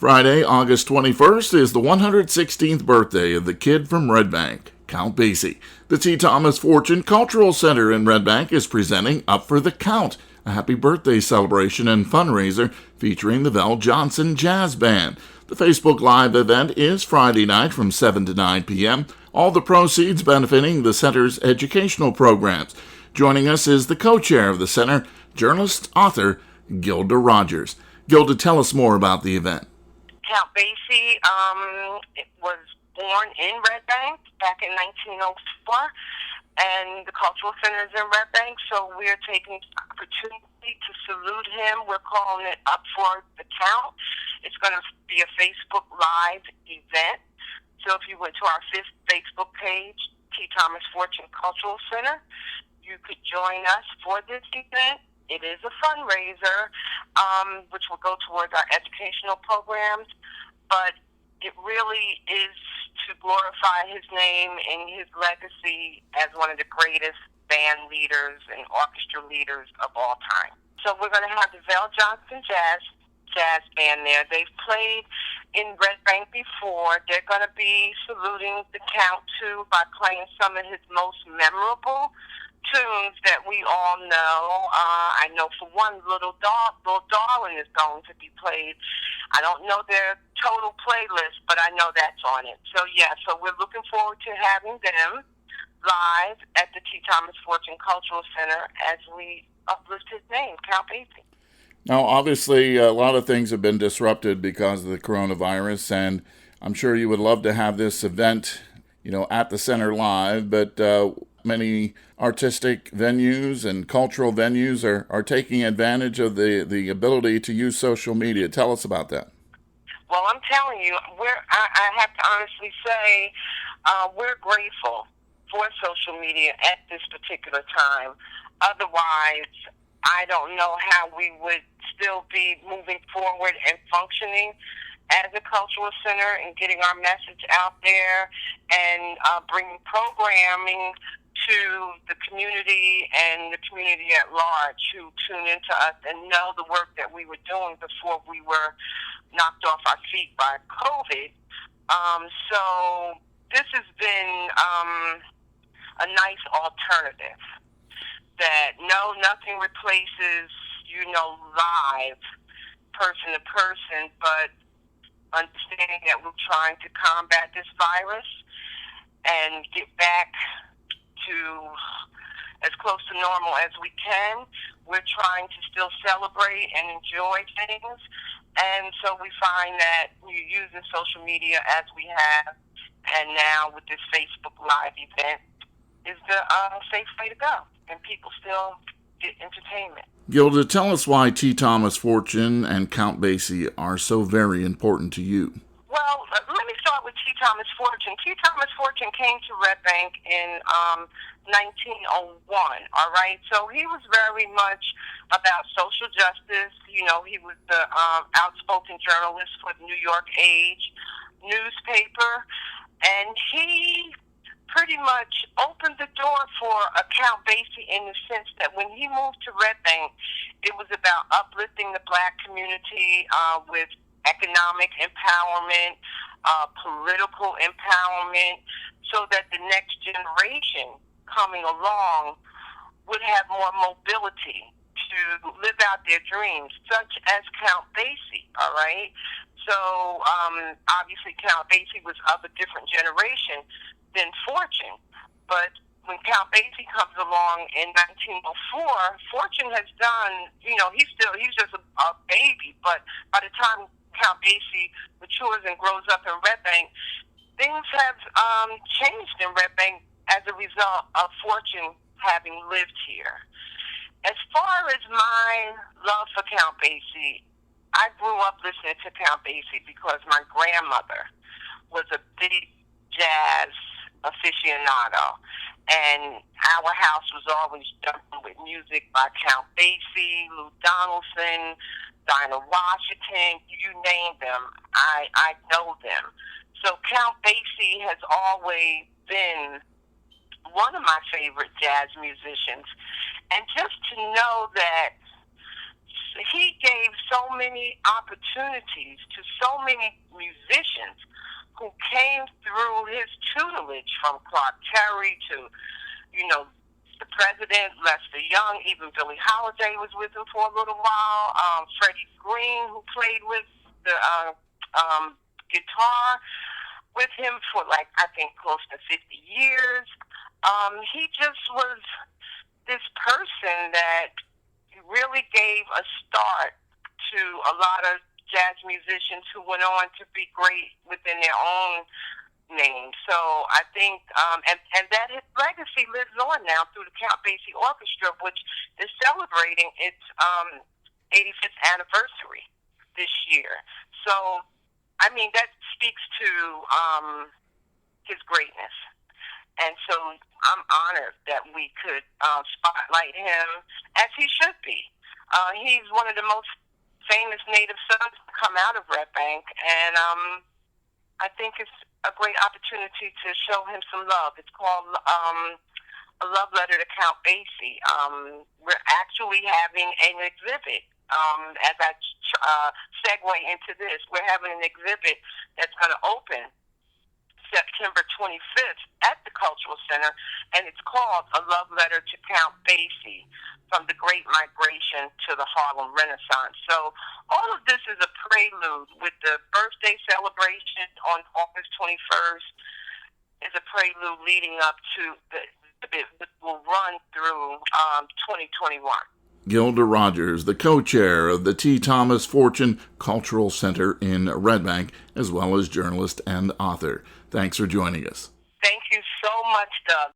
Friday, August 21st is the 116th birthday of the kid from Red Bank, Count Basie. The T. Thomas Fortune Cultural Center in Red Bank is presenting Up for the Count, a happy birthday celebration and fundraiser featuring the Vel Johnson Jazz Band. The Facebook Live event is Friday night from 7 to 9 p.m., all the proceeds benefiting the center's educational programs. Joining us is the co-chair of the center, journalist, author, Gilda Rogers. Gilda, tell us more about the event. Count Basie was born in Red Bank back in 1904, and the Cultural Center is in Red Bank, so we're taking the opportunity to salute him. We're calling it Up for the Count. It's going to be a Facebook Live event. So if you went to our Facebook page, T. Thomas Fortune Cultural Center, you could join us for this event. It is a fundraiser, which will go towards our educational programs, but it really is to glorify his name and his legacy as one of the greatest band leaders and orchestra leaders of all time. So we're going to have the Vel Johnson Jazz Band there. They've played in Red Bank before. They're going to be saluting the Count, too, by playing some of his most memorable tunes that we all know. I know for one, Little Darling is going to be played. I don't know their total playlist, but I know that's on it. So we're looking forward to having them live at the T. Thomas Fortune Cultural Center as we uplift his name, Count Basie. Now, obviously, a lot of things have been disrupted because of the coronavirus, and I'm sure you would love to have this event, at the center live, but many artistic venues and cultural venues are taking advantage of the ability to use social media. Tell us about that. Well, I'm telling you, I have to honestly say we're grateful for social media at this particular time. Otherwise, I don't know how we would still be moving forward and functioning as a cultural center and getting our message out there and bringing programming to the community and the community at large who tune into us and know the work that we were doing before we were knocked off our feet by COVID. So this has been a nice alternative that nothing replaces, live person to person, but understanding that we're trying to combat this virus and get back to as close to normal as we can. We're trying to still celebrate and enjoy things, and so we find that we're using social media as we have, and now with this Facebook Live event is the safe way to go, and people still get entertainment. Gilda, tell us why T. Thomas Fortune and Count Basie are so very important to you. Well, let me start with T. Thomas Fortune. T. Thomas Fortune came to Red Bank in 1901, all right? So he was very much about social justice. He was the outspoken journalist for the New York Age newspaper, and he pretty much opened the door for Count Basie in the sense that when he moved to Red Bank, it was about uplifting the black community with economic empowerment, political empowerment, so that the next generation coming along would have more mobility to live out their dreams, such as Count Basie, all right? So, obviously, Count Basie was of a different generation than Fortune, but when Count Basie comes along in 1904, Fortune has done, he's just a baby, but by the time Count Basie matures and grows up in Red Bank, things have changed in Red Bank as a result of Fortune having lived here. As far as my love for Count Basie, I grew up listening to Count Basie because my grandmother was a big jazz aficionado, and our house was always jumping with music by Count Basie, Lou Donaldson, Dinah Washington, you name them, I know them. So Count Basie has always been one of my favorite jazz musicians, and just to know that he gave so many opportunities to so many musicians who came through his tutelage, from Clark Terry to, the president, Lester Young, even Billie Holiday was with him for a little while. Freddie Green, who played with the guitar with him for I think close to 50 years. He just was this person that really gave a start to a lot of jazz musicians who went on to be great within their own name. So I think, and that his legacy lives on now through the Count Basie Orchestra, which is celebrating its 85th anniversary this year. So, I mean, that speaks to his greatness. And so I'm honored that we could spotlight him as he should be. He's one of the most famous native sons to come out of Red Bank, and I think it's a great opportunity to show him some love. It's called A Love Letter to Count Basie. We're actually having an exhibit. As I segue into this, we're having an exhibit that's going to open September 25th at the Cultural Center, and it's called A Love Letter to Count Basie, From the Great Migration to the Harlem Renaissance. So all of this is a prelude with the birthday celebration on August 21st, is a prelude leading up to the exhibit, which will run through 2021. Gilda Rogers, the co-chair of the T. Thomas Fortune Cultural Center in Red Bank, as well as journalist and author. Thanks for joining us. Thank you so much, Doug.